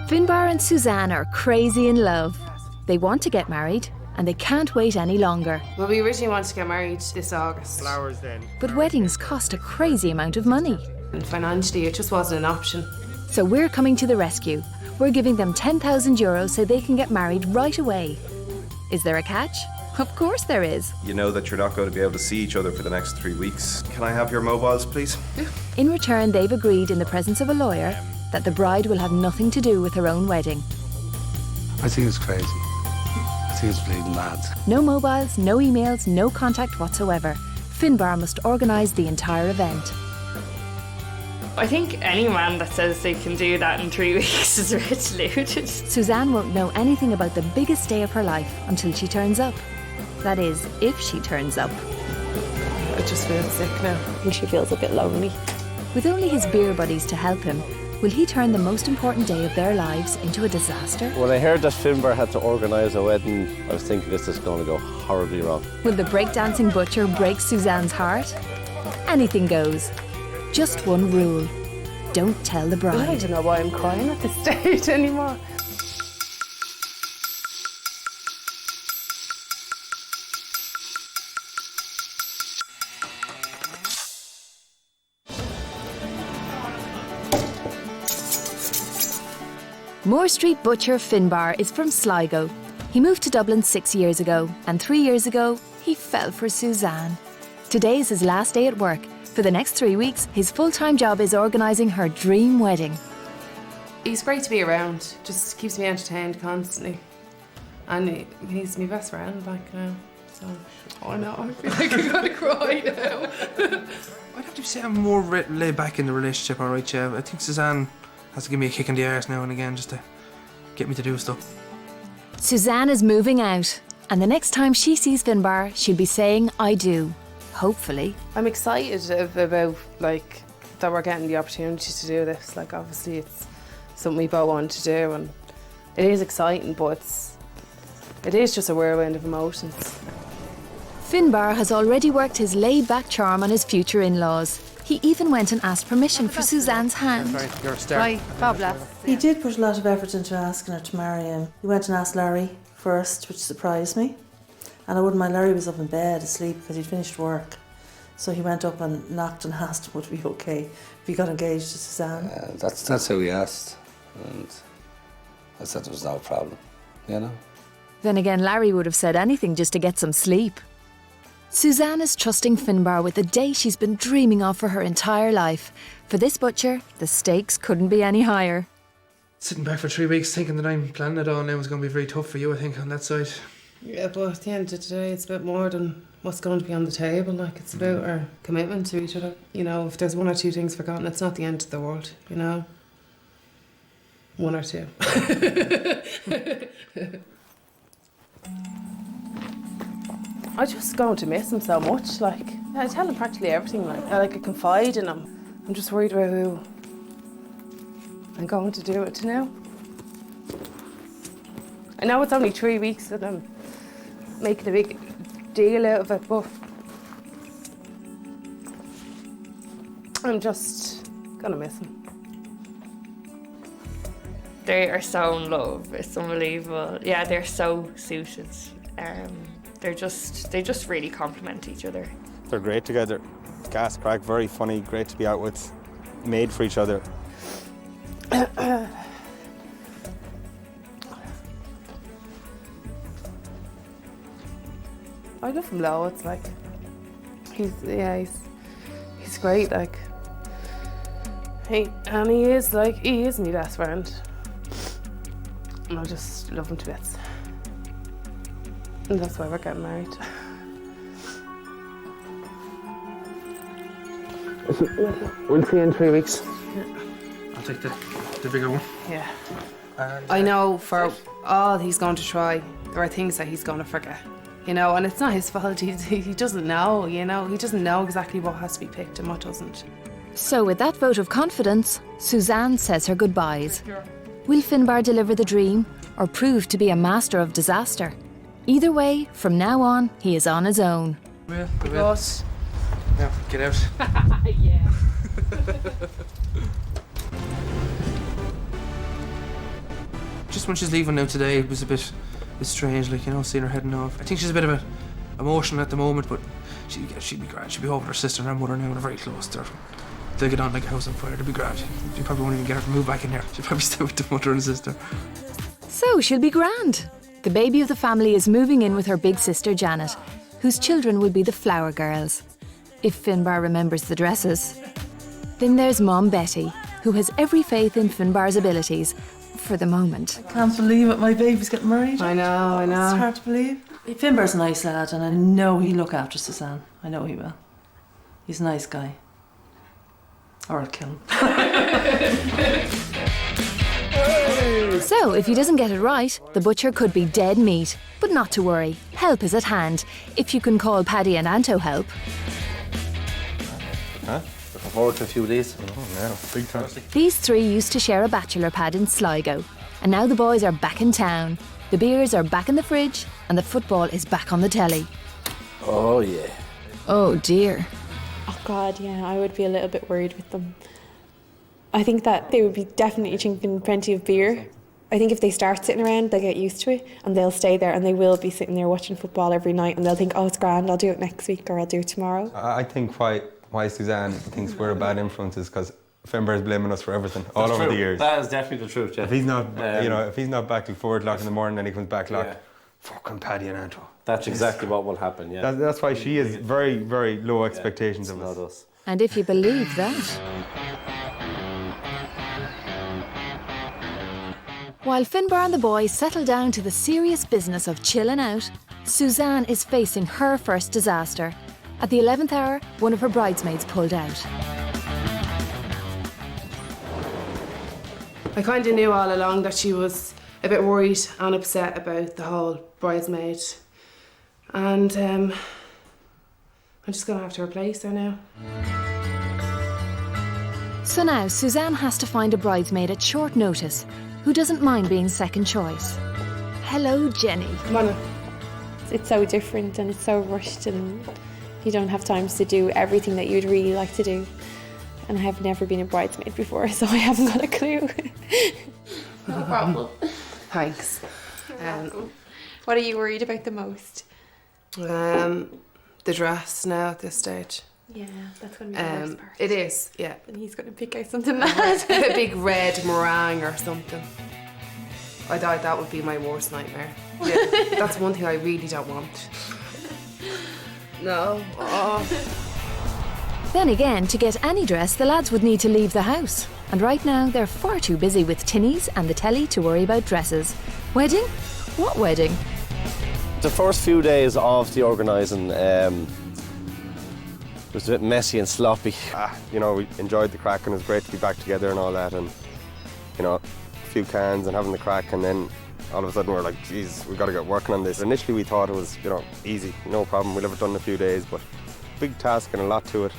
Finbar and Suzanne are crazy in love. They want to get married and they can't wait any longer. Well, we originally wanted to get married this August. Flowers then. But weddings cost a crazy amount of money. And financially, it just wasn't an option. So we're coming to the rescue. We're giving them €10,000 so they can get married right away. Is there a catch? Of course there is. You know that you're not going to be able to see each other for the next 3 weeks. Can I have your mobiles, please? In return, they've agreed in the presence of a lawyer that the bride will have nothing to do with her own wedding. I think it's crazy. I think it's bleeding mad. No mobiles, no emails, no contact whatsoever. Finbar must organise the entire event. I think any man that says they can do that in 3 weeks is a bit deluded. Suzanne won't know anything about the biggest day of her life until she turns up. That is, if she turns up. I just feel sick now. I think she feels a bit lonely. With only his beer buddies to help him, will he turn the most important day of their lives into a disaster? When I heard that Finbar had to organise a wedding, I was thinking this is going to go horribly wrong. Will the breakdancing butcher break Suzanne's heart? Anything goes. Just one rule. Don't tell the I bride. don't know why I'm crying at this stage anymore. Moore Street butcher Finbar is from Sligo. He moved to Dublin 6 years ago, and 3 years ago, he fell for Suzanne. Today is his last day at work. For the next 3 weeks, his full-time job is organising her dream wedding. He's great to be around. Just keeps me entertained constantly. And he's my best friend, like, now. So, oh no, I feel like I'm gonna cry now. I'd have to say I'm more laid back in the relationship, alright, yeah. I think Suzanne has to give me a kick in the arse now and again just to get me to do stuff. Suzanne is moving out, and the next time she sees Finbar, she'll be saying, I do. Hopefully. I'm excited about, like, that we're getting the opportunity to do this. Like, obviously it's something we both want to do, and it is exciting, but it is just a whirlwind of emotions. Finbar has already worked his laid-back charm on his future in-laws. He even went and asked permission for Suzanne's hand. Right, you're a star. Right, God bless. He did put a lot of effort into asking her to marry him. He went and asked Larry first, which surprised me. And I wouldn't mind, Larry was up in bed asleep because he'd finished work. So he went up and knocked and asked him would it be okay if he got engaged to Suzanne. That's how he asked. And I said there was no problem, you know? Then again, Larry would have said anything just to get some sleep. Suzanne is trusting Finbar with the day she's been dreaming of for her entire life. For this butcher, the stakes couldn't be any higher. Sitting back for 3 weeks thinking that I'm planning it all now is going to be very tough for you, I think, on that side. Yeah, but at the end of the day, it's a bit more than what's going to be on the table. Like, it's about our commitment to each other. You know, if there's one or two things forgotten, it's not the end of the world, you know? One or two. I'm just going to miss him so much. Like, I tell him practically everything. Like, I confide in him. I'm just worried about who I'm going to do it to now. I know it's only 3 weeks and I'm making a big deal out of it, but I'm just gonna miss him. They are so in love. It's unbelievable. Yeah, they're so suited. They just really complement each other. They're great together. Gas crack, very funny, great to be out with, made for each other. I love him loads, like, he's great, like, he is my best friend. And I just love him to bits. And that's why we're getting married. We'll see you in 3 weeks. Yeah. I'll take the bigger one. Yeah. And, I know for all he's going to try, there are things that he's going to forget. You know, and it's not his fault. He doesn't know, you know. He doesn't know exactly what has to be picked and what doesn't. So with that vote of confidence, Suzanne says her goodbyes. Will Finbar deliver the dream or prove to be a master of disaster? Either way, from now on, he is on his own. We will. Now, get out. Yeah. Just when she's leaving now today, it was a bit strange, like, you know, seeing her heading off. I think she's a bit of a emotional at the moment, but she'd be grand. She'd be home with her sister and her mother now, and they're very close to her. They'll get on like a house on fire. They'll be grand. You probably won't even get her to move back in there. She'll probably stay with the mother and sister. So she'll be grand. The baby of the family is moving in with her big sister Janet, whose children will be the flower girls, if Finbar remembers the dresses. Then there's Mom Betty, who has every faith in Finbar's abilities, for the moment. I can't believe it, my baby's getting married. I know. It's hard to believe. Finbar's a nice lad, and I know he'll look after Suzanne. I know he will. He's a nice guy. Or I'll kill him. So, if he doesn't get it right, the butcher could be dead meat. But not to worry, help is at hand, if you can call Paddy and Anto help. Looking forward to a few days. Oh, yeah, big time. These three used to share a bachelor pad in Sligo, and now the boys are back in town. The beers are back in the fridge, and the football is back on the telly. Oh, yeah. Oh dear. Oh God, yeah, I would be a little bit worried with them. I think that they would be definitely drinking plenty of beer. I think if they start sitting around, they'll get used to it and they'll stay there, and they will be sitting there watching football every night, and they'll think, oh, it's grand, I'll do it next week or I'll do it tomorrow. I think why Suzanne thinks we're a bad influence is because Finbar's blaming us for everything all over the years. That is definitely the truth, yeah. If he's not, if he's not back till 4 o'clock in the morning, and he comes back like, fucking Paddy and Anto. That's exactly what will happen, yeah. That's why she has very, very low expectations of us. Not us. And if you believe that. While Finbar and the boys settle down to the serious business of chilling out, Suzanne is facing her first disaster. At the 11th hour, one of her bridesmaids pulled out. I kind of knew all along that she was a bit worried and upset about the whole bridesmaid. And I'm just going to have to replace her now. So now Suzanne has to find a bridesmaid at short notice who doesn't mind being second choice. Hello, Jenny. Come on. It's so different and it's so rushed, and you don't have time to do everything that you'd really like to do. And I have never been a bridesmaid before, so I haven't got a clue. No problem. Thanks. What are you worried about the most? The dress now at this stage. Yeah, that's going to be the worst part. It is, yeah. And he's going to pick out something mad. A big red meringue or something. I thought that would be my worst nightmare. Yeah, that's one thing I really don't want. No. Oh. Then again, to get any dress, the lads would need to leave the house. And right now, they're far too busy with tinnies and the telly to worry about dresses. Wedding? What wedding? The first few days of the organising was a bit messy and sloppy. We enjoyed the crack, and it was great to be back together and all that, and a few cans and having the crack, and then all of a sudden we're like, geez, we've got to get working on this. Initially we thought it was, easy, no problem, we'll have it done in a few days, but big task and a lot to it.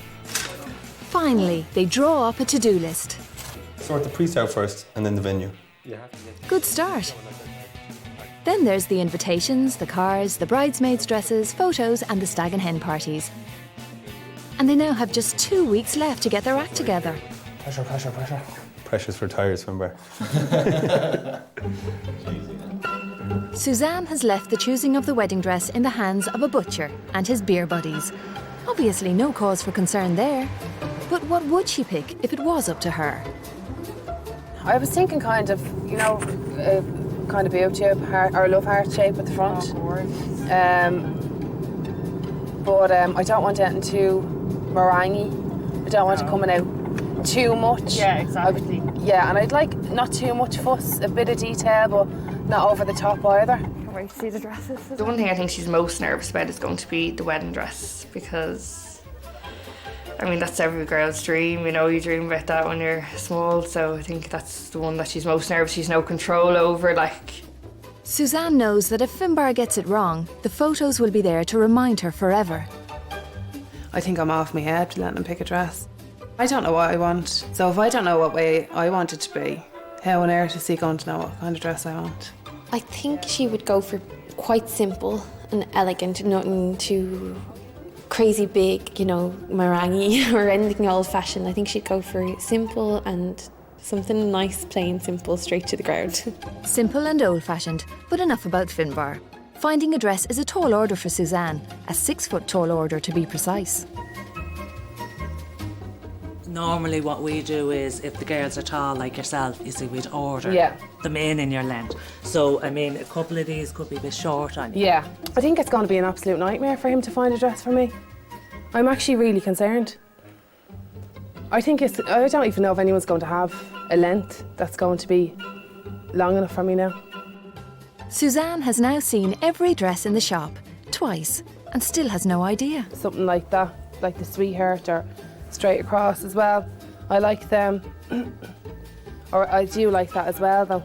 Finally, they draw up a to-do list. Sort the priest out first, and then the venue. Good start. Then there's the invitations, the cards, the bridesmaids' dresses, photos and the stag and hen parties. And they now have just 2 weeks left to get their act together. Pressure. Precious for tires, Finbar. Suzanne has left the choosing of the wedding dress in the hands of a butcher and his beer buddies. Obviously no cause for concern there. But what would she pick if it was up to her? I was thinking kind of boot tube or love heart shape at the front. But I don't want anything too meringue. I don't want it coming out too much. Yeah, exactly. And I'd like not too much fuss, a bit of detail, but not over the top either. Can't wait to see the dresses. The one thing I think she's most nervous about is going to be the wedding dress, because that's every girl's dream, you dream about that when you're small, so I think that's the one that she's most nervous. She's no control over, Suzanne knows that if Finbar gets it wrong, the photos will be there to remind her forever. I think I'm off my head letting him pick a dress. I don't know what I want, so if I don't know what way I want it to be, how on earth is he going to know what kind of dress I want? I think she would go for quite simple and elegant, nothing too crazy big, you know, meringue or anything old-fashioned. I think she'd go for simple and something nice, plain, simple, straight to the ground. Simple and old-fashioned, but enough about Finbar. Finding a dress is a tall order for Suzanne, a 6-foot tall order to be precise. Normally what we do is, if the girls are tall like yourself, you see, we'd order them in your length. So, I mean, a couple of these could be a bit short on you. Yeah, I think it's going to be an absolute nightmare for him to find a dress for me. I'm actually really concerned. I don't even know if anyone's going to have a length that's going to be long enough for me now. Suzanne has now seen every dress in the shop, twice, and still has no idea. Something like that, like the sweetheart or straight across as well. I like them. Or I do like that as well though.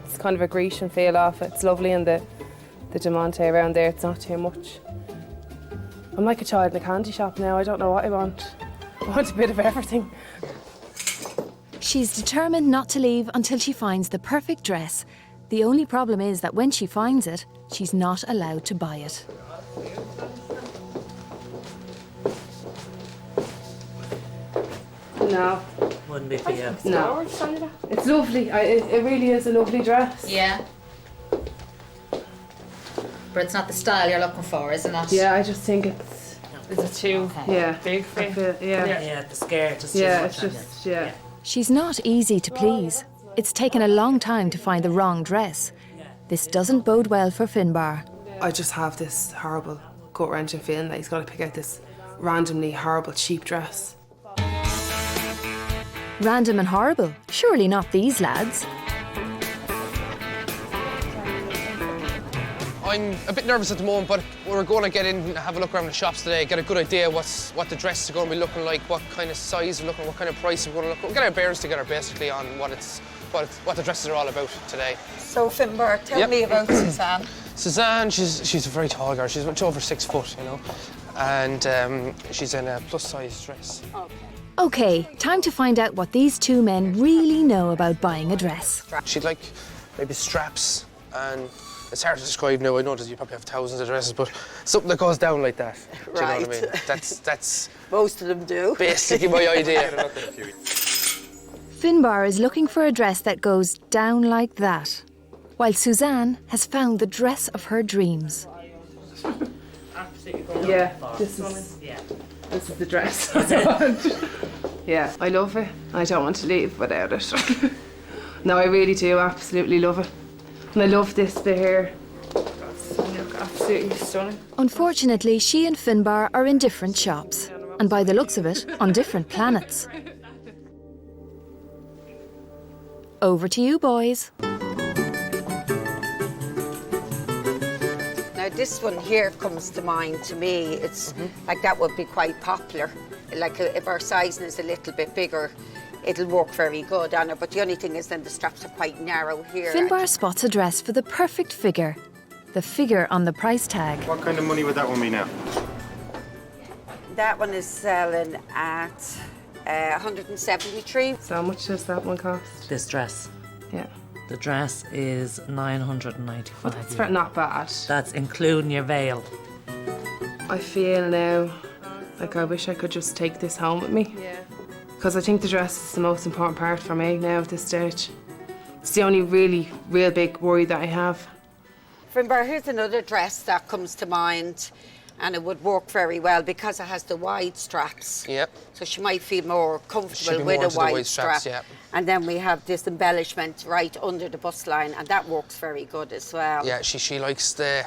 It's kind of a Grecian feel off it. It's lovely, and the diamante around there, it's not too much. I'm like a child in a candy shop now. I don't know what I want. I want a bit of everything. She's determined not to leave until she finds the perfect dress. The only problem is that when she finds it, she's not allowed to buy it. No. Wouldn't be for you. No. It's lovely. It really is a lovely dress. Yeah. But it's not the style you're looking for, isn't it? Yeah, I just think it's... Is it too big for you? Yeah, the skirt is too much. It's just, She's not easy to please. It's taken a long time to find the wrong dress. This doesn't bode well for Finbar. I just have this horrible gut-wrenching feeling that he's got to pick out this randomly horrible cheap dress. Random and horrible. Surely not these lads. I'm a bit nervous at the moment, but we're going to get in and have a look around the shops today, get a good idea what the dresses are going to be looking like, what kind of size we're looking, what kind of price we're going to look. We'll get our bearings together basically on what the dresses are all about today. So Finbar, tell me about Suzanne. Suzanne, she's a very tall girl. She's much over 6 foot, you know, and she's in a plus-size dress. Okay, time to find out what these two men really know about buying a dress. She'd like maybe straps, and it's hard to describe now. I know that you probably have thousands of dresses, but something that goes down like that. Do you know what I mean? That's most of them do. Basically my idea. Finbar is looking for a dress that goes down like that, while Suzanne has found the dress of her dreams. Yeah, this is the dress I want. Yeah, I love it. I don't want to leave without it. No, I really do absolutely love it. And I love this bit here. Look absolutely stunning. Unfortunately, she and Finbar are in different shops, and by the looks of it, on different planets. Over to you, boys. Now this one here comes to mind to me. It's like that would be quite popular. Like if our sizing is a little bit bigger, it'll work very good on her. But the only thing is then the straps are quite narrow here. Finbar spots a dress for the perfect figure. The figure on the price tag. What kind of money would that one be now? That one is selling at 173. So how much does that one cost? This dress. Yeah. The dress is 995. That's not bad. That's including your veil. I feel now like I wish I could just take this home with me. Yeah. Because I think the dress is the most important part for me now at this stage. It's the only real big worry that I have. Finbar, here's another dress that comes to mind, and it would work very well because it has the wide straps. Yep. So she might feel more comfortable She'd be with more a into the wide strap. straps, yeah. And then we have this embellishment right under the bust line, and that works very good as well. Yeah, she likes to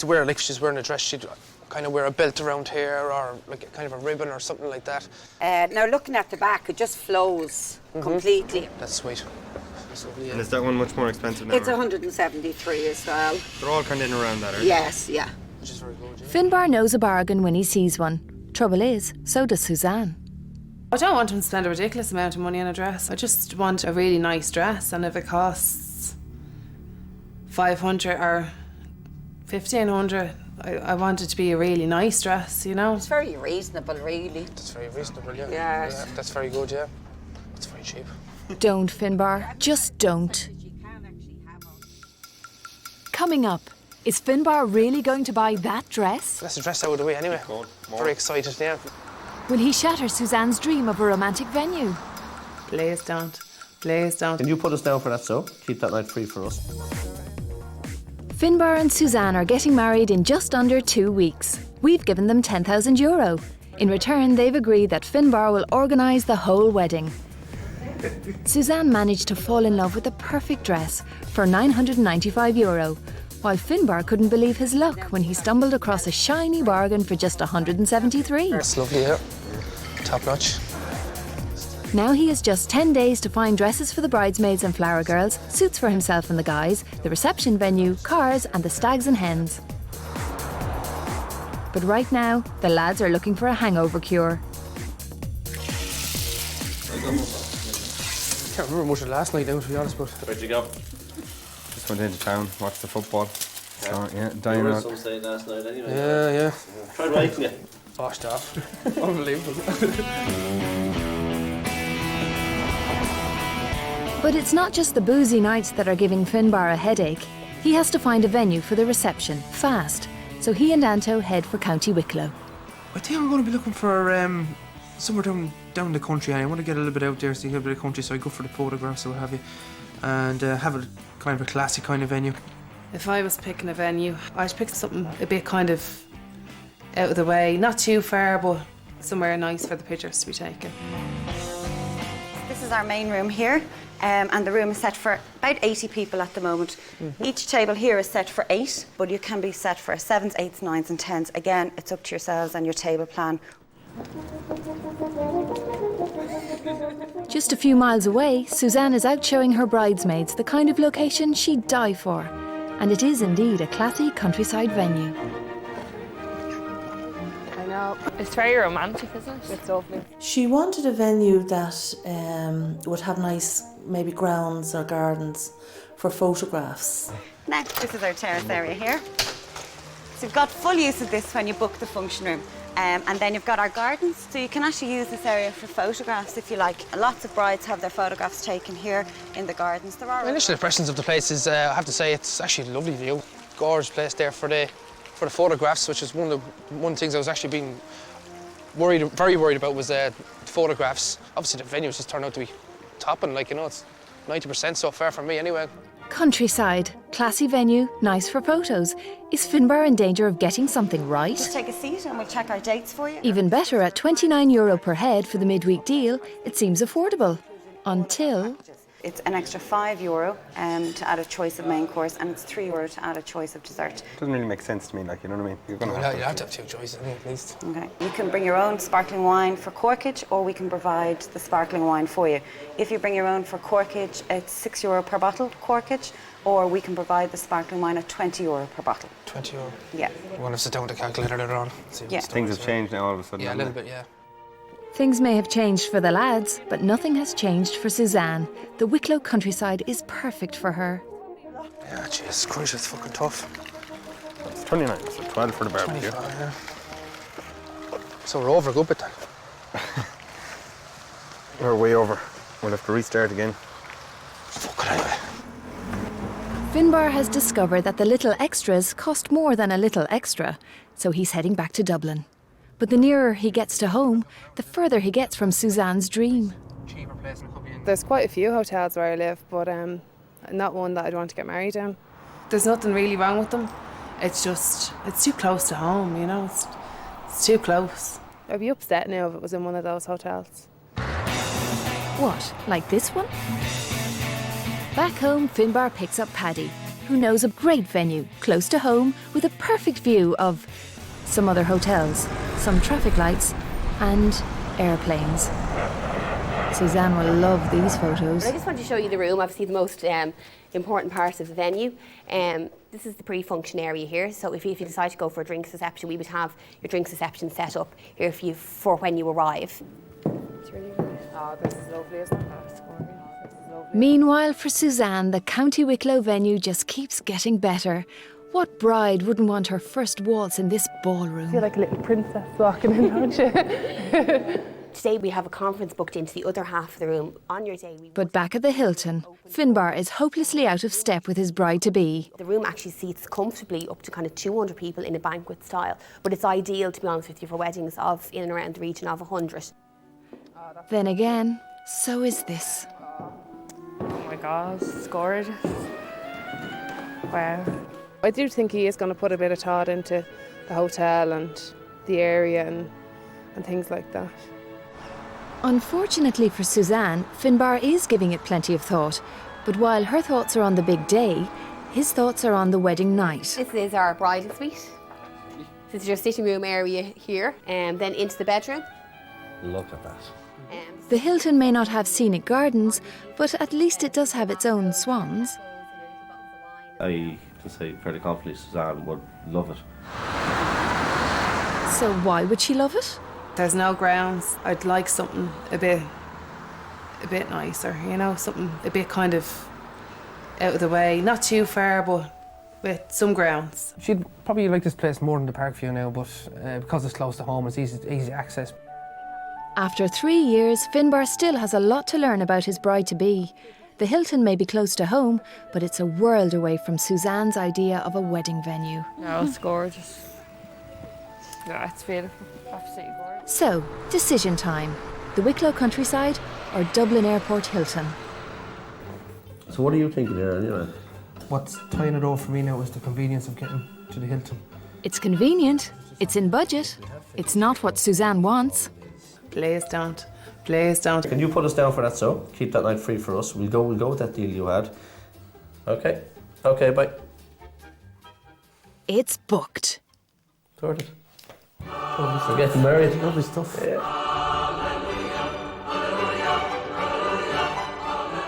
wear, like if she's wearing a dress, she'd kind of wear a belt around here or like kind of a ribbon or something like that. Now looking at the back, it just flows completely. That's sweet. That's lovely, yeah. And is that one much more expensive now? It's 173 as well. They're all kind of in around that, aren't Yes, yeah. Which is very good, yeah. Finbar knows a bargain when he sees one. Trouble is, so does Suzanne. I don't want him to spend a ridiculous amount of money on a dress. I just want a really nice dress, and if it costs 500 or 1,500, I want it to be a really nice dress, you know? It's very reasonable, really. That's very reasonable, yeah. Yes. Yeah, that's very good, yeah. It's very cheap. Don't, Finbar. Just don't. Coming up, Is Finbar really going to buy that dress? That's the dress out of the way anyway. Very excited, yeah. Will he shatter Suzanne's dream of a romantic venue? Please don't. Please don't. Can you put us down for that, so? Keep that night free for us. Finbar and Suzanne are getting married in just under 2 weeks. We've given them €10,000. In return, they've agreed that Finbar will organise the whole wedding. Suzanne managed to fall in love with the perfect dress for €995, while Finbar couldn't believe his luck when he stumbled across a shiny bargain for just €173. That's lovely, yeah. Top notch. Now he has just 10 days to find dresses for the bridesmaids and flower girls, suits for himself and the guys, the reception venue, cars and the stags and hens. But right now, the lads are looking for a hangover cure. Can't remember much of last night now, to be honest, but... Where'd you go? Just went into town, watched the football. So, yeah, You dying were out. some say last night anyway. Yeah. Tried writing it. Washed off. Unbelievable. But it's not just the boozy nights that are giving Finbar a headache. He has to find a venue for the reception, fast. So he and Anto head for County Wicklow. I think I'm going to be looking for somewhere down the country. I want to get a little bit out there, see a bit of countryside, go for the photographs or what have you, and have a kind of a classic kind of venue. If I was picking a venue, I'd pick something a bit kind of out of the way, not too far, but somewhere nice for the pictures to be taken. This is our main room here. And the room is set for about 80 people at the moment. Each table here is set for 8, but you can be set for 7s, 8s, 9s and 10s. Again, it's up to yourselves and your table plan. Just a few miles away, Suzanne is out showing her bridesmaids the kind of location she'd die for. And it is indeed a classy countryside venue. I know. It's very romantic, isn't it? It's lovely. She wanted a venue that would have nice, maybe grounds or gardens for photographs. Next, this is our terrace area here. So you've got full use of this when you book the function room. And then you've got our gardens, so you can actually use this area for photographs if you like. Lots of brides have their photographs taken here in the gardens. There are My initial impressions of the place is, I have to say, it's actually a lovely view. Gorgeous place there for the photographs, which is one of the things I was actually being very worried about was photographs. Obviously the venues just turned out to be topping, like, you know, it's 90% so far for me anyway. Countryside, classy venue, nice for photos. Is Finbar in danger of getting something right? Just take a seat and we'll check our dates for you. Even better, at €29 per head for the midweek deal, it seems affordable. Until... It's an extra €5 to add a choice of main course, and it's €3 to add a choice of dessert. Doesn't really make sense to me, like, you know what I mean? You're gonna You have to have 2 choices, I think, at least. Okay. You can bring your own sparkling wine for corkage, or we can provide the sparkling wine for you. If you bring your own for corkage, it's €6 per bottle corkage, or we can provide the sparkling wine at €20 per bottle. €20? Yeah. I'm going to sit down with the calculator later on. Yeah. Things have changed now all of a sudden. Yeah, a little bit, yeah. Things may have changed for the lads, but nothing has changed for Suzanne. The Wicklow countryside is perfect for her. Yeah, jeez, Christ, it's fucking tough. It's 29, so 12 for the barbecue. 25, yeah. So we're over a good bit then. We're way over. We'll have to restart again. Fuck it anyway. Finbar has discovered that the little extras cost more than a little extra, so he's heading back to Dublin. But the nearer he gets to home, the further he gets from Suzanne's dream. Cheaper place and it could be in. There's quite a few hotels where I live, but not one that I'd want to get married in. There's nothing really wrong with them. It's just, it's too close to home, you know, it's too close. I'd be upset now if it was in one of those hotels. What, like this one? Back home, Finbar picks up Paddy, who knows a great venue, close to home, with a perfect view of some other hotels, some traffic lights, and airplanes. Suzanne will love these photos. I just want to show you the room, obviously the most important part of the venue. This is the pre-function area here, so if you decide to go for a drinks reception, we would have your drinks reception set up here for when you arrive. It's really nice. Oh, this is lovely, isn't it? Meanwhile, for Suzanne, the County Wicklow venue just keeps getting better. What bride wouldn't want her first waltz in this ballroom? I feel like a little princess walking in, don't you? Today we have a conference booked into the other half of the room. On your day, But back at the Hilton, Finbar is hopelessly out of step with his bride-to-be. the room actually seats comfortably up to kind of 200 people in a banquet style, but it's ideal, to be honest with you, for weddings of in and around the region of 100. Then again, so is this. Oh my God, it's gorgeous. Wow. I do think he is going to put a bit of thought into the hotel and the area and things like that. Unfortunately for Suzanne, Finbar is giving it plenty of thought. But while her thoughts are on the big day, his thoughts are on the wedding night. This is our bridal suite. This is your sitting room area here, and then into the bedroom. Look at that. The Hilton may not have scenic gardens, but at least it does have its own swans. I can say fairly confidently Suzanne would love it. So why would she love it? There's no grounds. I'd like something a bit nicer, you know, something a bit kind of out of the way, not too far, but with some grounds. She'd probably like this place more than the Parkview now, but because it's close to home, it's easy access. After 3 years, Finbar still has a lot to learn about his bride-to-be. The Hilton may be close to home, but it's a world away from Suzanne's idea of a wedding venue. No, it's gorgeous. Yeah, it's beautiful. Absolutely gorgeous. So, decision time. The Wicklow countryside or Dublin Airport Hilton? So what are you thinking there anyway? What's tying it over for me now is the convenience of getting to the Hilton. It's convenient, it's in budget, it's not what Suzanne wants. Blaze don't. Blaze don't. Can you put us down for that, so? Keep that night free for us. We'll go with that deal you had. Okay. Okay, bye. It's booked. Sorted. We're getting married. Lovely stuff. Yeah.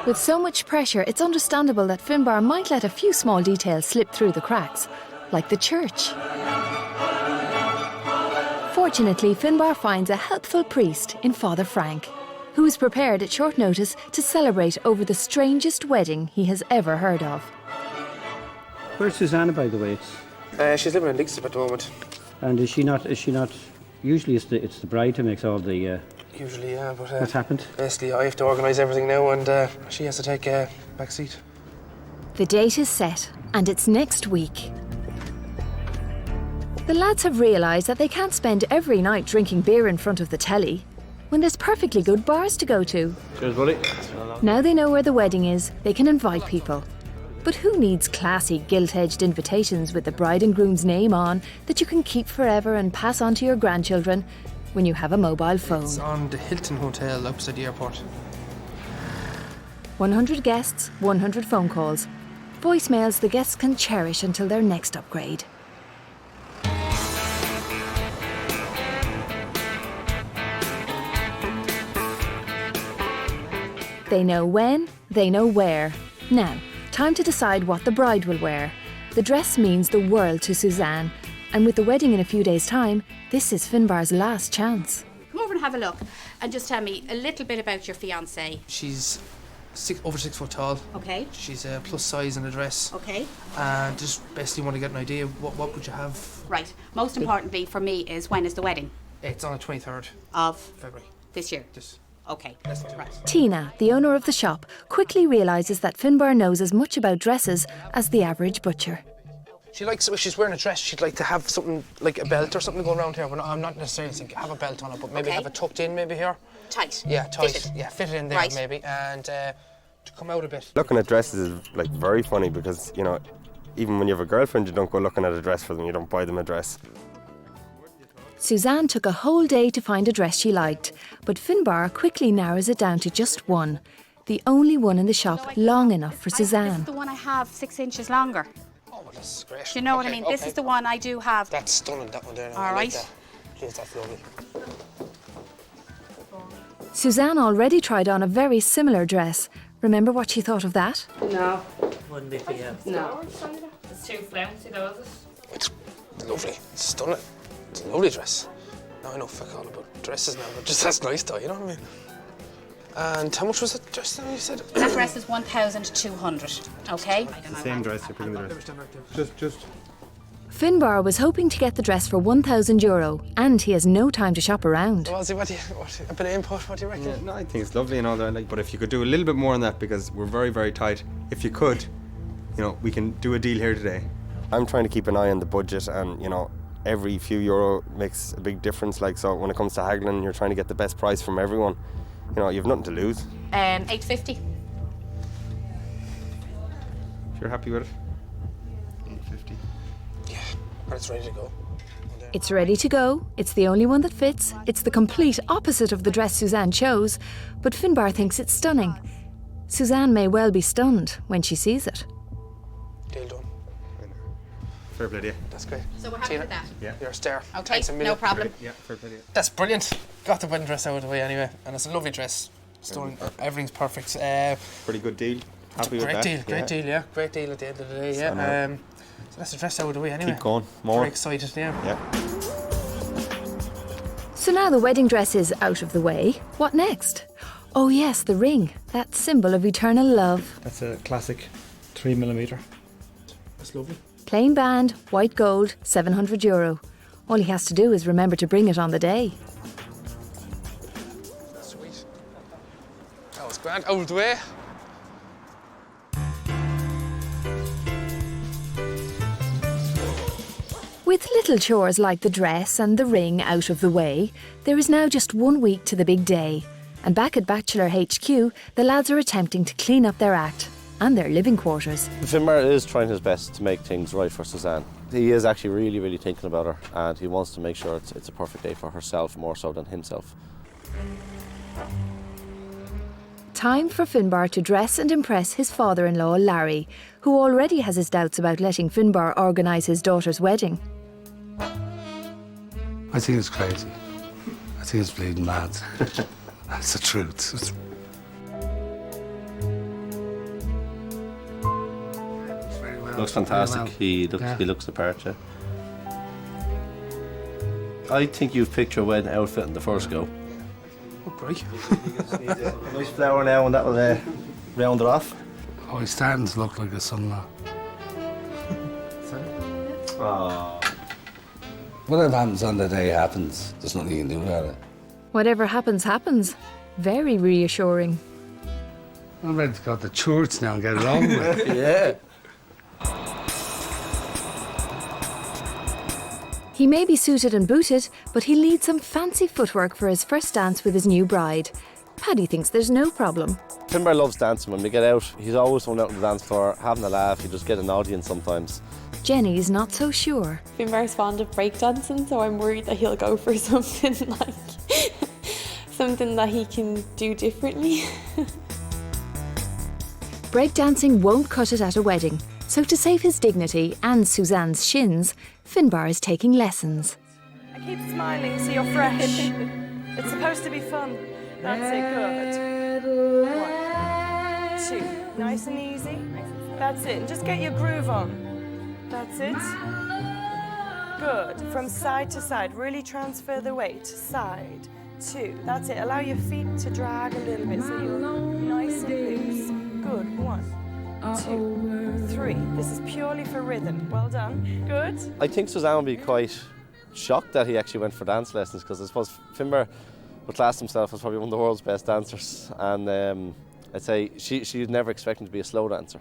With so much pressure, it's understandable that Finbar might let a few small details slip through the cracks, like the church. Fortunately, Finbar finds a helpful priest in Father Frank, who is prepared at short notice to celebrate over the strangest wedding he has ever heard of. Where's Suzanne, by the way? She's living in Leixlip at the moment. And is she not? Usually it's the bride who makes all the. Usually, yeah, but what's happened? Basically, I have to organise everything now, and she has to take a back seat. The date is set, and it's next week. The lads have realised that they can't spend every night drinking beer in front of the telly, when there's perfectly good bars to go to. Cheers, buddy. Now they know where the wedding is, they can invite people. But who needs classy, gilt-edged invitations with the bride and groom's name on that you can keep forever and pass on to your grandchildren when you have a mobile phone? It's on the Hilton Hotel outside the airport. 100 guests, 100 phone calls. Voicemails the guests can cherish until their next upgrade. They know when, they know where. Now, time to decide what the bride will wear. The dress means the world to Suzanne, and with the wedding in a few days' time, this is Finbar's last chance. Come over and have a look and just tell me a little bit about your fiancée. She's over 6 foot tall. Okay. She's a plus size in a dress. Okay. And just basically want to get an idea, what would you have? Right. Most importantly for me is, when is the wedding? It's on the 23rd of February. This year? This. Okay. Right. Tina, the owner of the shop, quickly realises that Finbar knows as much about dresses as the average butcher. She likes, if she's wearing a dress, she'd like to have something like a belt or something going around here. But I'm not necessarily thinking have a belt on it, but maybe have it tucked in maybe here. Tight. Yeah, tight. Fitted. Yeah, fit it in there Right. maybe, and to come out a bit. Looking at dresses is like very funny because, you know, even when you have a girlfriend, you don't go looking at a dress for them, you don't buy them a dress. Suzanne took a whole day to find a dress she liked, but Finbar quickly narrows it down to just one, the only one in the shop long enough for This is Suzanne. the one I have 6 inches longer. Oh, well, that's great. Do you know what I mean? This is the one I do have. That's stunning, that one there. All I like right. that. Jeez, that's lovely. Suzanne already tried on a very similar dress. Remember what she thought of that? No. Wouldn't be for you. No. It's too flouncy though, is it? It's lovely. It's stunning. It's a lovely dress. Now I know fuck all about dresses now, but just that's nice though, you know what I mean? And how much was it dress then you said? That dress is 1,200, okay? Same dress, you're picking the dress. Just. Finbar was hoping to get the dress for €1,000 and he has no time to shop around. A bit of input, what do you reckon? Yeah, no, I think it's lovely and all that, but if you could do a little bit more on that, because we're very, very tight. If you could, we can do a deal here today. I'm trying to keep an eye on the budget, and every few euro makes a big difference. So when it comes to haggling, you're trying to get the best price from everyone. You've nothing to lose. 850. If you're happy with it. 850. Yeah, but it's ready to go. It's ready to go, it's the only one that fits, it's the complete opposite of the dress Suzanne chose, but Finbar thinks it's stunning. Suzanne may well be stunned when she sees it. Deal done. Fair play to you. That's great. So we're happy with that? Yeah. You're a star. Okay, Thanks a million. no problem. Yeah, fair play to you. That's brilliant. Got the wedding dress out of the way anyway, and it's a lovely dress. Stunning. Everything's perfect. Pretty good deal. Happy with great that. Deal, great deal, yeah. Great deal at the end of the day, yeah. So that's the dress out of the way anyway. Keep going. More. Very excited, yeah. So now the wedding dress is out of the way, what next? Oh yes, the ring, that symbol of eternal love. That's a classic 3mm. That's lovely. Plain band, white gold, €700. All he has to do is remember to bring it on the day. Sweet. That was grand. Out of the way. With little chores like the dress and the ring out of the way, there is now just 1 week to the big day. And back at Bachelor HQ, the lads are attempting to clean up their act and their living quarters. Finbar is trying his best to make things right for Suzanne. He is actually really, really thinking about her, and he wants to make sure it's a perfect day for herself more so than himself. Time for Finbar to dress and impress his father-in-law, Larry, who already has his doubts about letting Finbar organise his daughter's wedding. I think it's crazy. I think it's bleeding mad. That's the truth. Looks fantastic. He looks the part, yeah. I think you've picked your wedding outfit in the first go. Oh, great. Nice flower now, and that will round it off. Oh, he's starting to look like a son-in-law. Aww. Whatever happens on the day happens. There's nothing you can do about it. Whatever happens, happens. Very reassuring. I'm ready to go to church now and get it over with. Yeah. He may be suited and booted, but he'll need some fancy footwork for his first dance with his new bride. Paddy thinks there's no problem. Finbar loves dancing. When we get out, he's always going out on the dance floor, having a laugh. You just get an audience sometimes. Jenny's not so sure. Finbar's fond of breakdancing, so I'm worried that he'll go for something like something that he can do differently. Breakdancing won't cut it at a wedding, so to save his dignity and Suzanne's shins, Finbar is taking lessons. I keep smiling so you're fresh. It's supposed to be fun. That's it, good. 1, 2, nice and easy. That's it, and just get your groove on. That's it. Good, from side to side, really transfer the weight. Side, 2, that's it. Allow your feet to drag a little bit so you're nice and loose. Good, 1, 2, 3. This is purely for rhythm. Well done, good. I think Suzanne would be quite shocked that he actually went for dance lessons, because I suppose Finbar would class himself as probably one of the world's best dancers, and I'd say she'd never expect him to be a slow dancer.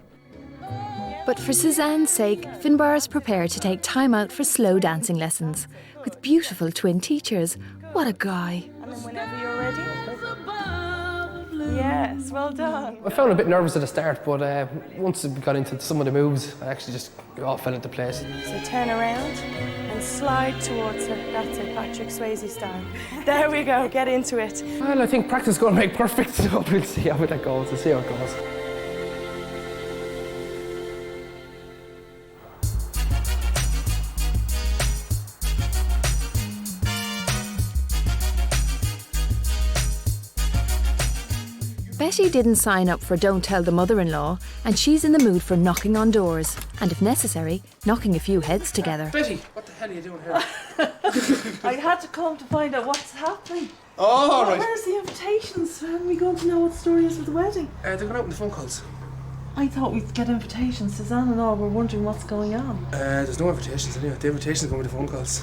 But for Suzanne's sake, Finbar is prepared to take time out for slow dancing lessons with beautiful twin teachers. What a guy. And then whenever you're ready. Yes, well done. I found a bit nervous at the start, but once we got into some of the moves, I actually just all fell into place. So turn around and slide towards her. That's it, Patrick Swayze style. There we go, get into it. Well, I think practice is going to make perfect, so we'll see how that goes. We'll see how it goes. Betty didn't sign up for Don't Tell the Mother-in-Law, and she's in the mood for knocking on doors, and if necessary, knocking a few heads together. Betty, what the hell are you doing here? I had to come to find out what's happening. Oh, right. Where's the invitations? When are we going to know what the story is of the wedding? They're going out in the phone calls. I thought we'd get invitations. Suzanne and all were wondering what's going on. There's no invitations anyway. The invitations go with the phone calls.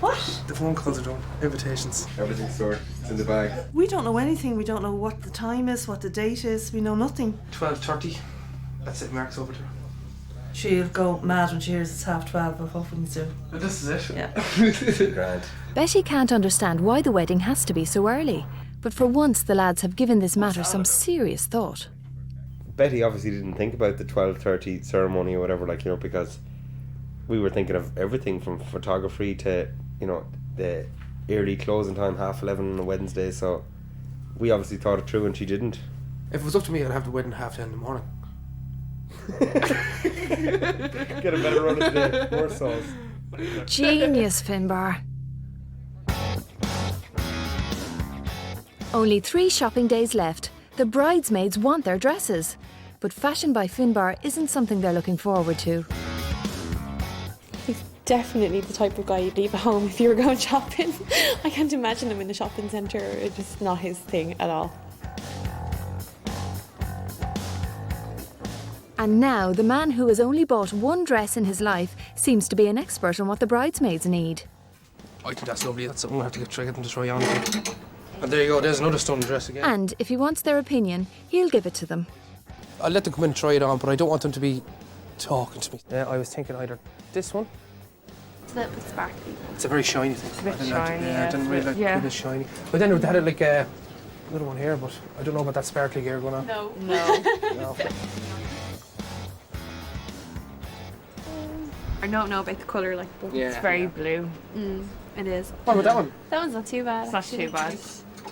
What? The phone calls are done. Invitations. Everything's sorted. It's in the bag. We don't know anything. We don't know what the time is, what the date is. We know nothing. 12:30. That's it. Mark's over to her. She'll go mad when she hears it's 12:30, but what will you do? But this is it. Yeah. Grand. Betty can't understand why the wedding has to be so early, but for once the lads have given this matter some serious thought. Betty obviously didn't think about the 12:30 ceremony or whatever, like, you know, because we were thinking of everything from photography to, you know, the early closing time, 11:30 on a Wednesday, so we obviously thought it through and she didn't. If it was up to me, I'd have the wedding 10:30 in the morning. Get a better run of the day. More sauce. Genius, Finbar. Only 3 shopping days left. The bridesmaids want their dresses. But fashion by Finbar isn't something they're looking forward to. He's definitely the type of guy you'd leave at home if you were going shopping. I can't imagine him in a shopping centre. It's just not his thing at all. And now the man who has only bought 1 dress in his life seems to be an expert on what the bridesmaids need. I think that's lovely. That's something we'll have to try get them to try on. And there you go. There's another stunning dress again. And if he wants their opinion, he'll give it to them. I'll let them come in and try it on, but I don't want them to be talking to me. I was thinking either this one. It's a little bit sparkly. It's a very shiny thing. It's a bit shiny, I didn't really like it was shiny. But then they had it like another one here, but I don't know about that sparkly gear going on. No. No. I don't know about the colour, like, but It's very blue. it is. What about that one? That one's not too bad. It's not too bad.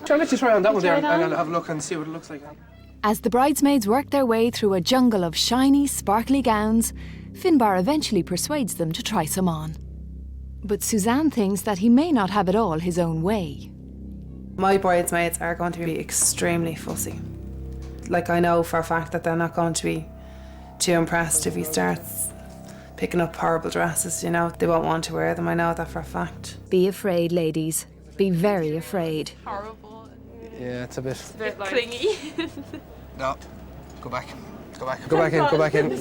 I'll let you try on that one there, try and it on? I'll have a look and see what it looks like. As the bridesmaids work their way through a jungle of shiny, sparkly gowns, Finbar eventually persuades them to try some on. But Suzanne thinks that he may not have it all his own way. My bridesmaids are going to be extremely fussy. Like, I know for a fact that they're not going to be too impressed if he starts picking up horrible dresses, you know. They won't want to wear them, I know that for a fact. Be afraid, ladies. Be very afraid. Horrible. Yeah, it's a bit Like clingy. No. Go back. Go back. Go back in. Go back in.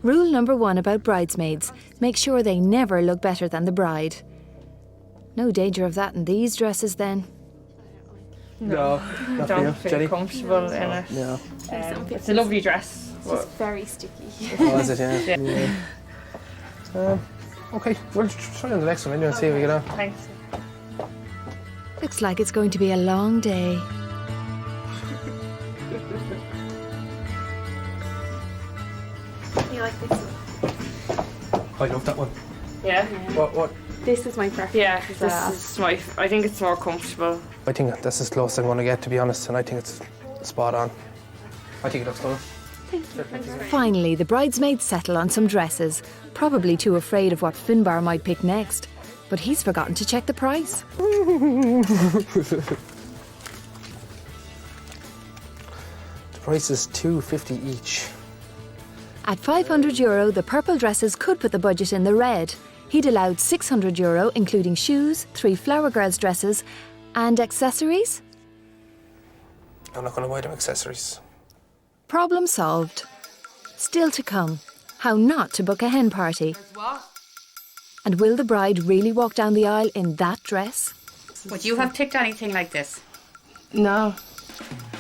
Rule number 1 about bridesmaids: make sure they never look better than the bride. No danger of that in these dresses then. No. I Not don't for you, feel Jenny? comfortable in it. No. It's a lovely dress. It's very sticky. Oh, is it? Yeah. Okay, we'll try on the next one anyway and see if we get on. Thanks. Looks like it's going to be a long day. You like this one? I love that one. Yeah. What? This is my preference. Yeah, this is I think it's more comfortable. I think that's as close as I'm going to get, to be honest, and I think it's spot on. I think it looks good. Finally, the bridesmaids settle on some dresses, probably too afraid of what Finbar might pick next. But he's forgotten to check the price. The price is $2.50 each. At €500, the purple dresses could put the budget in the red. He'd allowed €600, including shoes, 3 flower girls' dresses, and accessories. I'm not going to buy them accessories. Problem solved. Still to come, how not to book a hen party. And will the bride really walk down the aisle in that dress? Would you have picked anything like this? No.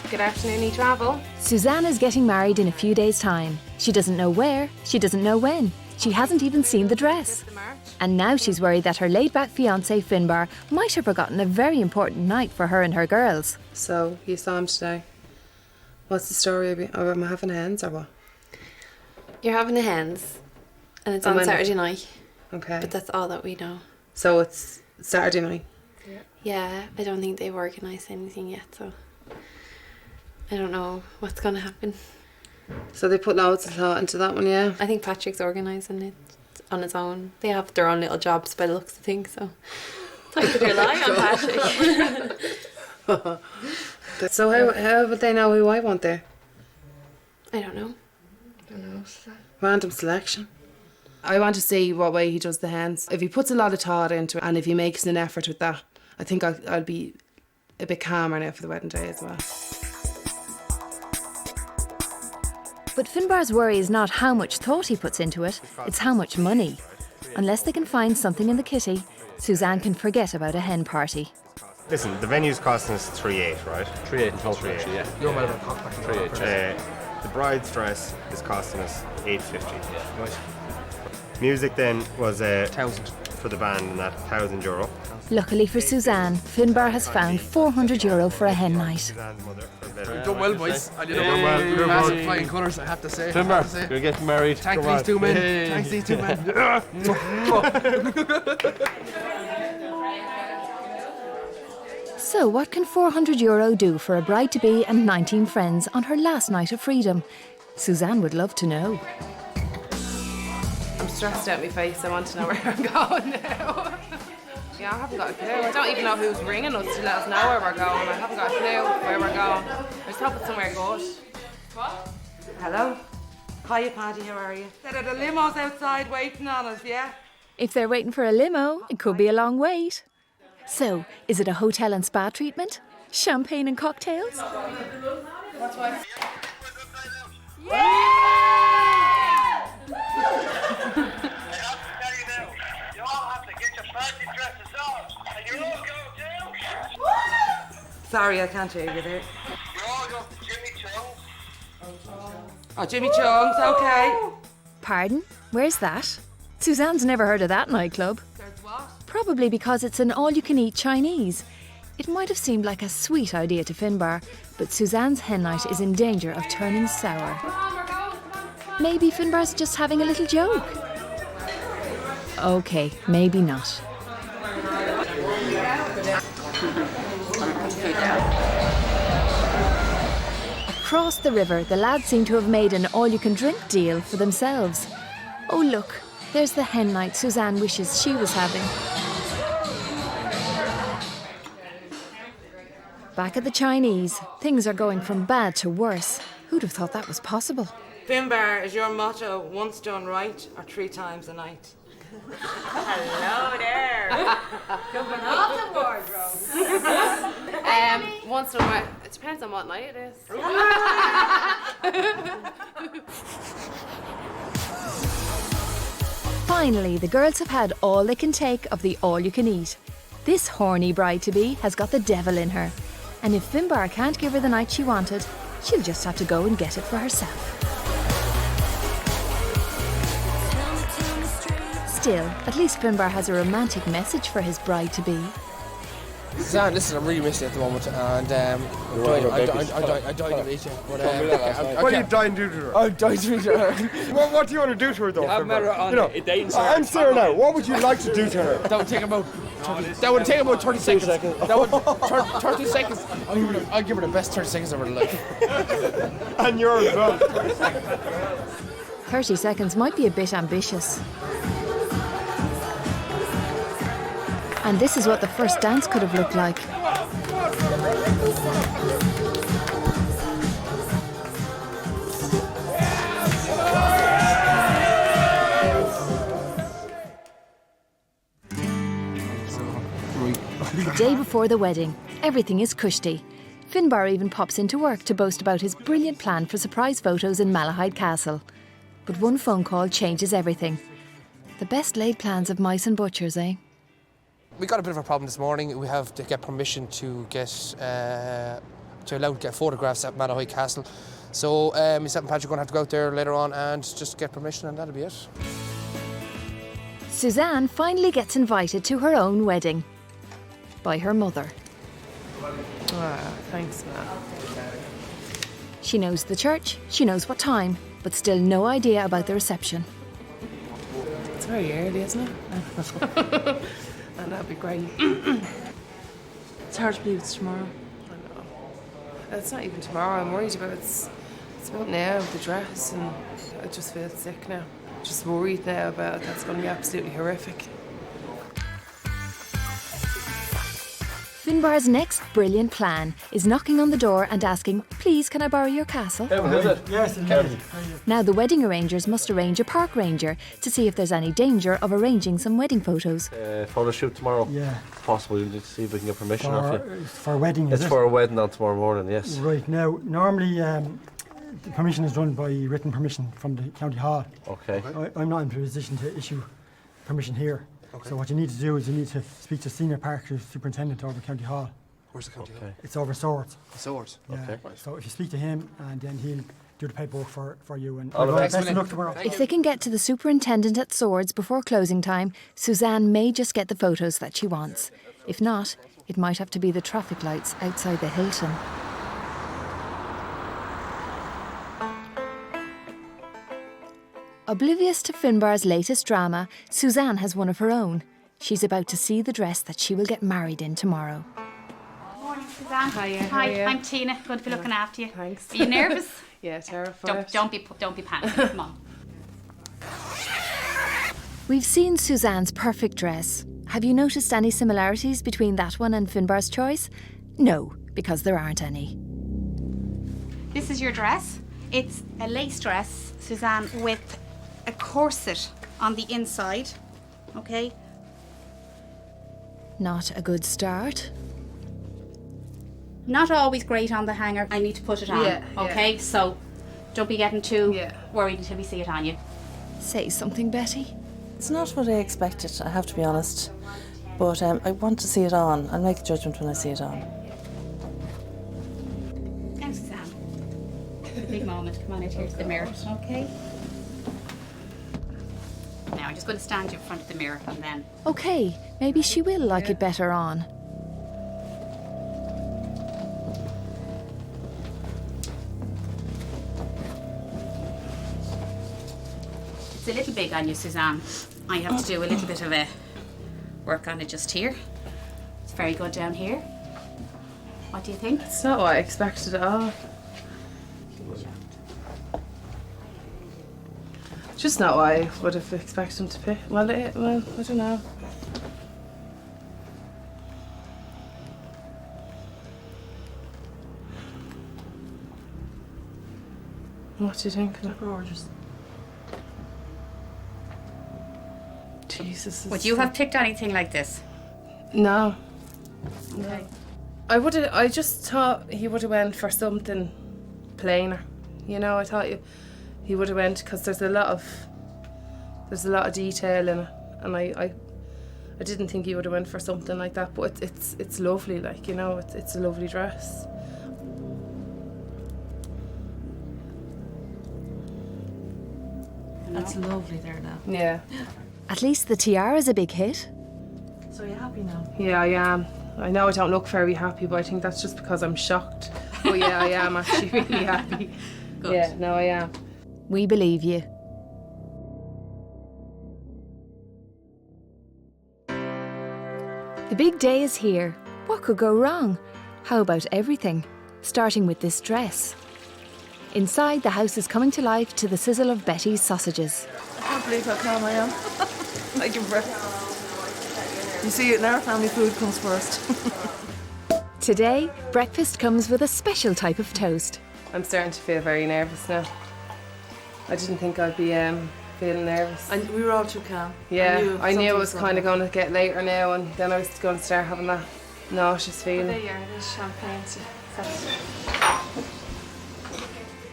Good afternoon, travel. Suzanne is getting married in a few days' time. She doesn't know where, she doesn't know when. She hasn't even seen the dress. And now she's worried that her laid-back fiancé Finbar might have forgotten a very important night for her and her girls. So, you saw him today. What's the story? Am I having hens or what? You're having the hens, and it's And on when- Saturday night. Okay. But that's all that we know. So it's Saturday night? Yeah, I don't think they've organised anything yet, so I don't know what's going to happen. So they put loads of thought into that one, yeah? I think Patrick's organising it on his own. They have their own little jobs by the looks of things, so I could rely on Patrick. So how would they know who I want there? I don't know. Random selection. I want to see what way he does the hens. If he puts a lot of thought into it and if he makes an effort with that, I think I'll be a bit calmer now for the wedding day as well. But Finbar's worry is not how much thought he puts into it, it's how much money. Unless they can find something in the kitty, Suzanne can forget about a hen party. Listen, the venue's costing us 3.8, right? 3.8 in total, actually, yeah. You're better than 3.8. The bride's dress is costing us $8.50. Right. Music then was $1,000 for the band, and that €1,000. Luckily for Suzanne, Finbar has found €400 for a hen night. You've done well, boys. And you know, massive flying colours, I have to say. Finbar, you're getting married. Thank these two men. Thanks these two men. So what can €400 do for a bride-to-be and 19 friends on her last night of freedom? Suzanne would love to know. I'm stressed out my face. I want to know where I'm going now. Yeah, I haven't got a clue. I don't even know who's ringing us to let us know where we're going. I haven't got a clue where we're going. I just hope it's somewhere good. What? Hello? Hiya, Paddy, how are you? The limo's outside waiting on us, yeah? If they're waiting for a limo, it could be a long wait. So, is it a hotel and spa treatment? Champagne and cocktails? That's why. Sorry, I can't hear you there. Oh, Jimmy Chung's, okay. Pardon? Where's that? Suzanne's never heard of that nightclub. Probably because it's an all-you-can-eat Chinese. It might have seemed like a sweet idea to Finbar, but Suzanne's hen night is in danger of turning sour. Maybe Finbar's just having a little joke. Okay, maybe not. Across the river, the lads seem to have made an all-you-can-drink deal for themselves. Oh look, there's the hen night Suzanne wishes she was having. Back at the Chinese, things are going from bad to worse. Who'd have thought that was possible? Finbar, is your motto once done right or 3 times a night? Hello there. Coming off the wardrobe. Once in a while. It depends on what night it is. Finally, the girls have had all they can take of the all-you-can-eat. This horny bride-to-be has got the devil in her. And if Finbar can't give her the night she wanted, she'll just have to go and get it for herself. Still, at least Finbar has a romantic message for his bride-to-be. Suzanne, listen, I'm really missing you at the moment, and I died to meet you. But, what are you dying to do to her? I'm dying to meet her. What do you want to do to her, though? I've met her on a dating service. I'm Sarah now. What would you like to do to her? That would take about 30 seconds. That would 30 seconds. I'll give her the best 30 seconds of her life. And yours as well. 30 seconds might be a bit ambitious. And this is what the first dance could have looked like. The day before the wedding, everything is cushy. Finbar even pops into work to boast about his brilliant plan for surprise photos in Malahide Castle. But one phone call changes everything. The best laid plans of mice and butchers, eh? We got a bit of a problem this morning. We have to get permission to get photographs at Malahide Castle. So myself and Patrick are going to have to go out there later on and just get permission, and that'll be it. Suzanne finally gets invited to her own wedding by her mother. Thanks, man. She knows the church, she knows what time, but still no idea about the reception. It's very early, isn't it? And that'd be great. It's hard to believe it's tomorrow. I know. It's not even tomorrow. I'm worried about it's about now, the dress, and I just feel sick now. Just worried now about it. That's going to be absolutely horrific. Finbar's next brilliant plan is knocking on the door and asking, please, can I borrow your castle? Yes, it is. Now the wedding arrangers must arrange a park ranger to see if there's any danger of arranging some wedding photos. Photo shoot tomorrow? Yeah. Possible, we'll need to see if we can get permission off you. For a wedding, It's for a wedding on tomorrow morning, yes. Right, now, normally the permission is done by written permission from the county hall. Okay. I'm not in a position to issue permission here. Okay. So what you need to do is you need to speak to senior park superintendent over county hall. Where's the county hall? It's over Swords. Swords. Yeah. Okay. So if you speak to him, and then he'll do the paperwork for you. And All the best. best of luck tomorrow. If they can get to the superintendent at Swords before closing time, Suzanne may just get the photos that she wants. If not, it might have to be the traffic lights outside the Hilton. Oblivious to Finbar's latest drama, Suzanne has one of her own. She's about to see the dress that she will get married in tomorrow. Morning, Suzanne. Hiya. Hi, I'm Tina. Good to be looking after you. Thanks. Are you nervous? Yeah, terrified. Don't be panicking. Come on. We've seen Suzanne's perfect dress. Have you noticed any similarities between that one and Finbar's choice? No, because there aren't any. This is your dress. It's a lace dress, Suzanne, with a corset on the inside. Okay? Not a good start. Not always great on the hanger. I need to put it on. Yeah, okay? yeah. So don't be getting too Yeah. worried until we see it on you. Say something, Betty. It's not what I expected, I have to be honest. But I want to see it on. I'll make a judgment when I see it on. Now, Suzanne. It's a big moment. Come on out here to the mirror, okay? Now, I'm just going to stand you in front of the mirror and then... Okay, maybe she will like it better on. It's a little big on you, Suzanne. I have to do a little bit of a work on it just here. It's very good down here. What do you think? It's not what I expected at all. Just not what I would have expected him to pick. Well, I don't know. What do you think? Gorgeous. Jesus. Would you have picked anything like this? No. Okay. I just thought he would have went for something plainer. You know, I thought he would have went because there's a lot of detail in it, and I didn't think he would have went for something like that. But it's lovely, like, you know, it's a lovely dress. That's lovely there now. Yeah. At least the tiara's a big hit. So are you happy now? Yeah, I am. I know I don't look very happy, but I think that's just because I'm shocked. But yeah, I am actually really happy. Good. Yeah, no, I am. We believe you. The big day is here. What could go wrong? How about everything? Starting with this dress. Inside, the house is coming to life to the sizzle of Betty's sausages. I can't believe how calm I am. I can breath. You see, in our family, food comes first. Today, breakfast comes with a special type of toast. I'm starting to feel very nervous now. I didn't think I'd be feeling nervous. And we were all too calm. Yeah, I knew it was kind of going to get later now, and then I was going to start having that nauseous feeling. There's champagne to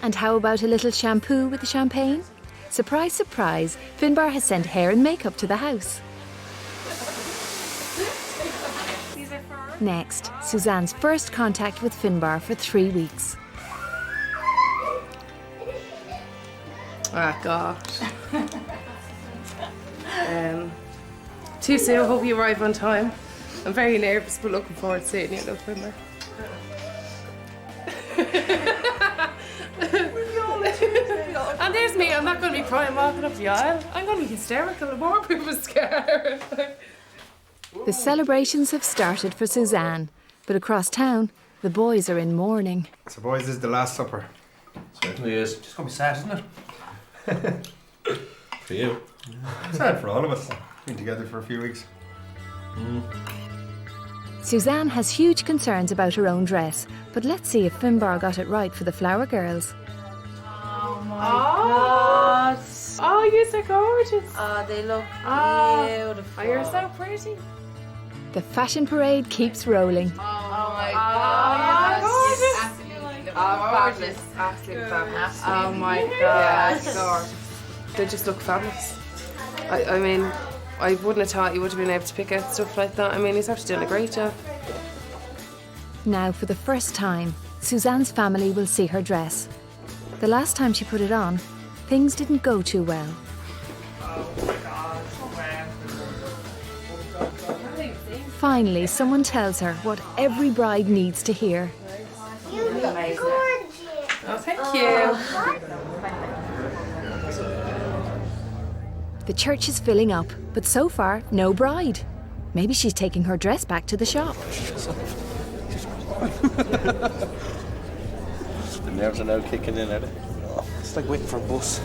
And how about a little shampoo with the champagne? Surprise, surprise, Finbar has sent hair and makeup to the house. Next, Suzanne's first contact with Finbar for 3 weeks. Ah, gosh. Too soon, hope you arrive on time. I'm very nervous, but looking forward to seeing you, November. And there's me, I'm not going to be crying walking up the aisle. I'm going to be hysterical, the more people scared. The celebrations have started for Suzanne, but across town, the boys are in mourning. So boys, this is the last supper. Certainly is. Just gonna be sad, isn't it? For you. Sad for all of us. Been together for a few weeks. Suzanne has huge concerns about her own dress, but let's see if Finbar got it right for the flower girls. Oh my God. Oh, you're so gorgeous. Oh, they look beautiful. Oh, you're so pretty. The fashion parade keeps rolling. Oh my God. Gorgeous. Oh, gorgeous. Absolutely fabulous. Oh my God. Yeah, they just look fabulous. I mean, I wouldn't have thought you would have been able to pick out stuff like that. I mean, he's actually doing a great job. Now, for the first time, Suzanne's family will see her dress. The last time she put it on, things didn't go too well. Finally, someone tells her what every bride needs to hear. You look gorgeous. Oh, thank you. The church is filling up, but so far, no bride. Maybe she's taking her dress back to the shop. The nerves are now kicking in, are they? It's like waiting for a bus.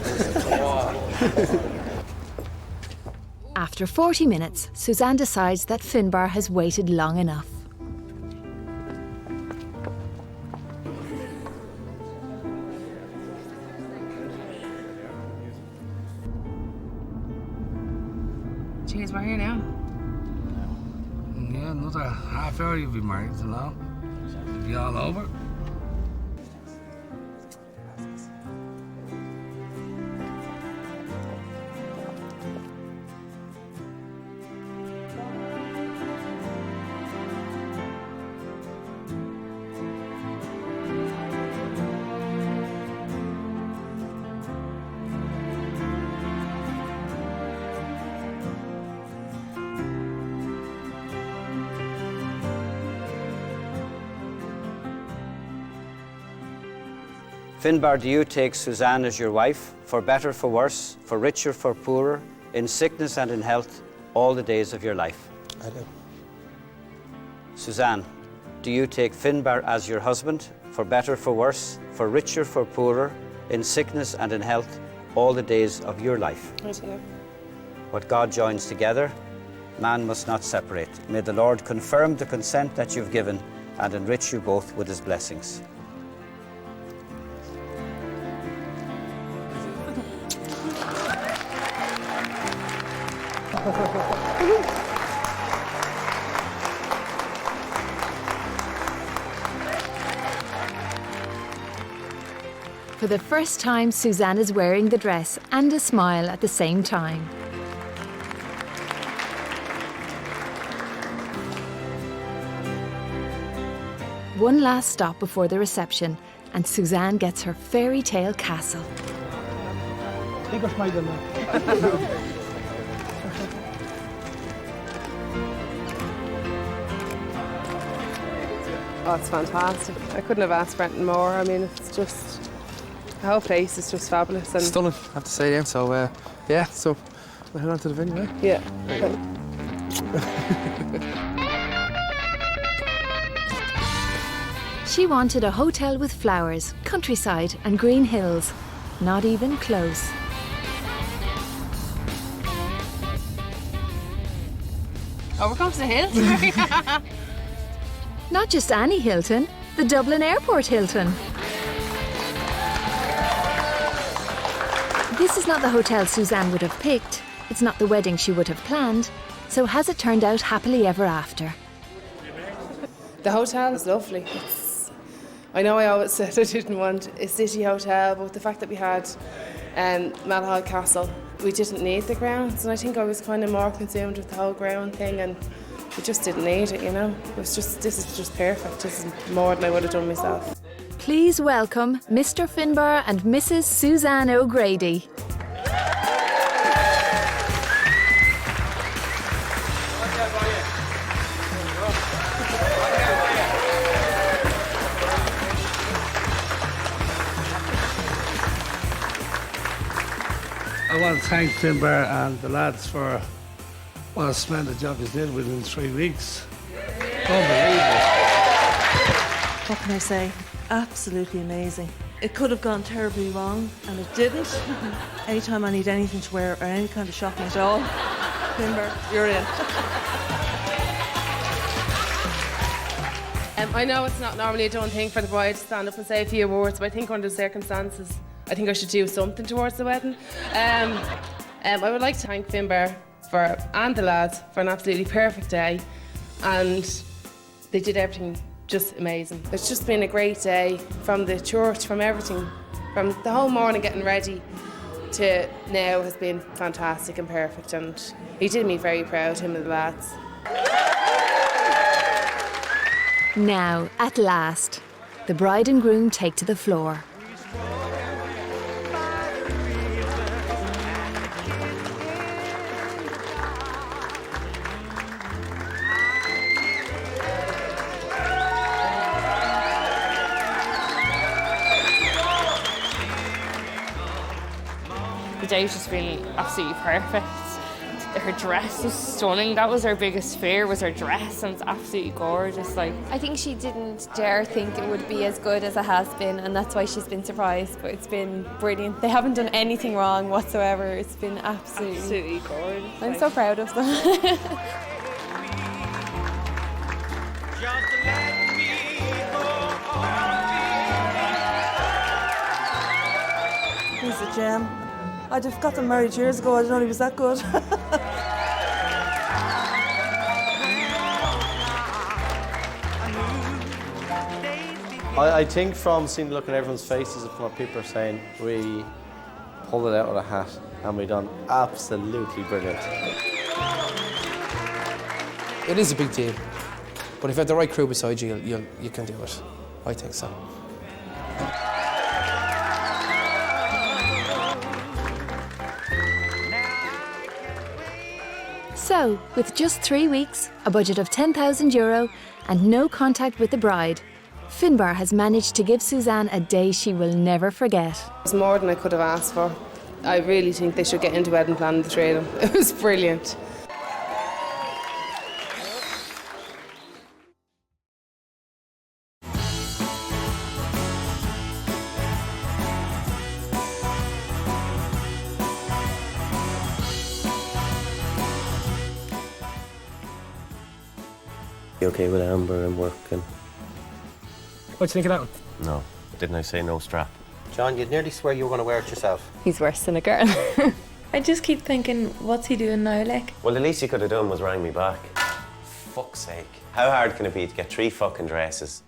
After 40 minutes, Suzanne decides that Finbar has waited long enough. Jeez, we're here now. Yeah, another half hour you'll be married, you know. It'll be all over. Finbar, do you take Suzanne as your wife, for better, for worse, for richer, for poorer, in sickness and in health, all the days of your life? I do. Suzanne, do you take Finbar as your husband, for better, for worse, for richer, for poorer, in sickness and in health, all the days of your life? I do. What God joins together, man must not separate. May the Lord confirm the consent that you've given and enrich you both with his blessings. For the first time, Suzanne is wearing the dress and a smile at the same time. One last stop before the reception, and Suzanne gets her fairy tale castle. Take a smile now. Oh, it's fantastic. I couldn't have asked for anything more. I mean, it's just... The whole place is just fabulous. And Stunning, I have to say then. So, yeah, so we'll head on to the venue, eh? Yeah. She wanted a hotel with flowers, countryside and green hills. Not even close. Oh, we're going to the Hilton. Not just any Hilton, the Dublin Airport Hilton. This is not the hotel Suzanne would have picked. It's not the wedding she would have planned. So has it turned out happily ever after? The hotel is lovely. I know I always said I didn't want a city hotel, but the fact that we had Malahide Castle, we didn't need the grounds, and I think I was kind of more consumed with the whole ground thing, and we just didn't need it, you know. This is just perfect. This is more than I would have done myself. Please welcome Mr. Finbar and Mrs. Suzanne O'Grady. I want to thank Finbar and the lads for what a splendid job you did within 3 weeks. Unbelievable. What can I say? Absolutely amazing. It could have gone terribly wrong, and it didn't. Anytime I need anything to wear or any kind of shopping at all, Finbar, you're in. I know it's not normally a done thing for the bride to stand up and say a few words, but I think under the circumstances, I think I should do something towards the wedding. I would like to thank Finbar and the lads for an absolutely perfect day, and they did everything just amazing. It's just been a great day, from the church, from everything, from the whole morning getting ready to now has been fantastic and perfect, and he did me very proud, him and the lads. Now, at last, the bride and groom take to the floor. The day's just been absolutely perfect. Her dress was stunning. That was her biggest fear, was her dress, and it's absolutely gorgeous. Like, I think she didn't dare think it would be as good as it has been, and that's why she's been surprised, but it's been brilliant. They haven't done anything wrong whatsoever. It's been absolutely gorgeous. I'm so proud of them. He's a gem. I'd have got them married years ago. I didn't know he was that good. I think from seeing the look on everyone's faces and from what people are saying, we pulled it out of the hat and we done absolutely brilliant. It is a big deal, but if you have the right crew beside you, you can do it. I think so. So, with just 3 weeks, a budget of €10,000 and no contact with the bride, Finbar has managed to give Suzanne a day she will never forget. It's more than I could have asked for. I really think they should get into wedding planning, the three of them. It was brilliant. You okay with Amber and working? What do you think of that one? No. Didn't I say no strap? John, you'd nearly swear you were going to wear it yourself. He's worse than a girl. I just keep thinking, what's he doing now, like? Well, the least you could have done was rang me back. Fuck's sake. How hard can it be to get 3 fucking dresses?